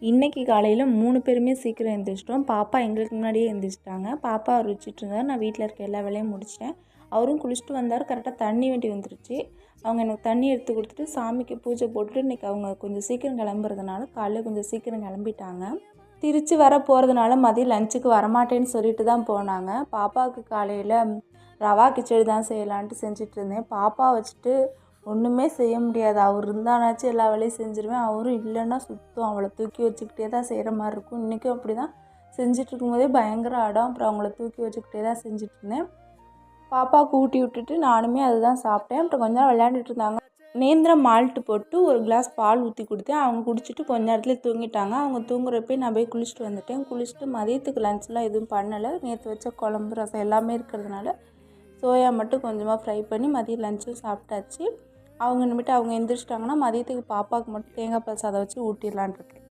இன்றைக்கி காலையில் 3 பேருமே சீக்கிரம் எழுந்திரிச்சிட்டோம். பாப்பா எங்களுக்கு முன்னாடியே எழுந்திரிச்சிட்டாங்க. பாப்பா அவர் வச்சுட்டு இருந்தார். நான் வீட்டில் இருக்க எல்லா வேலையும் முடிச்சிட்டேன். அவரும் குளிச்சுட்டு வந்தார். கரெக்டாக தண்ணி வண்டி வந்துருச்சு. அவங்க எனக்கு தண்ணி எடுத்து கொடுத்துட்டு சாமிக்கு பூஜை போட்டுட்டு இன்றைக்கி அவங்க கொஞ்சம் சீக்கிரம் கிளம்புறதுனால காலையில் கொஞ்சம் சீக்கிரம் கிளம்பிட்டாங்க. திருச்சி வர போகிறதுனால மதியம் லஞ்சுக்கு வரமாட்டேன்னு சொல்லிட்டு தான் போனாங்க. பாப்பாவுக்கு காலையில் ரவா கிச்சடி தான் செய்யலான்ட்டு செஞ்சுட்டு இருந்தேன். பாப்பா வச்சுட்டு ஒன்றுமே செய்ய முடியாது. அவர் இருந்தானாச்சும் எல்லா வேலையும் செஞ்சுருவேன். அவரும் இல்லைன்னா சுத்தம் அவளை தூக்கி வச்சுக்கிட்டே தான் செய்கிற மாதிரி இருக்கும். இன்றைக்கும் அப்படி தான் செஞ்சிட்ருக்கும்போதே பயங்கர அடம். அப்புறம் அவங்கள தூக்கி வச்சுக்கிட்டே தான் செஞ்சிட்ருந்தேன். பாப்பாவுக்கு ஊட்டி விட்டுட்டு நானுமே அதுதான் சாப்பிட்டேன். அப்புறம் கொஞ்ச நேரம் விளையாண்டுட்டு இருந்தாங்க. நேந்திரம் மால்ட்டு போட்டு ஒரு கிளாஸ் பால் ஊற்றி கொடுத்தேன். அவங்க குடிச்சிட்டு கொஞ்ச நேரத்துலேயே தூங்கிட்டாங்க. அவங்க தூங்குறப்பே நான் போய் குளிச்சுட்டு வந்துட்டேன். குளிச்சுட்டு மதியத்துக்கு லஞ்செலாம் எதுவும் பண்ணலை. நேற்று வச்ச குழம்பு ரசம் எல்லாமே இருக்கிறதுனால சோயா மட்டும் கொஞ்சமாக ஃப்ரை பண்ணி மதியம் லஞ்சும் சாப்பிட்டாச்சு. அவங்க இனிமேட்டு அவங்க எந்திரிச்சிட்டாங்கன்னா மதியத்துக்கு பாப்பாவுக்கு மட்டும் தேங்காய் பால் சாதம் வச்சு ஊட்டிடலான்ட்டு இருக்கேன்.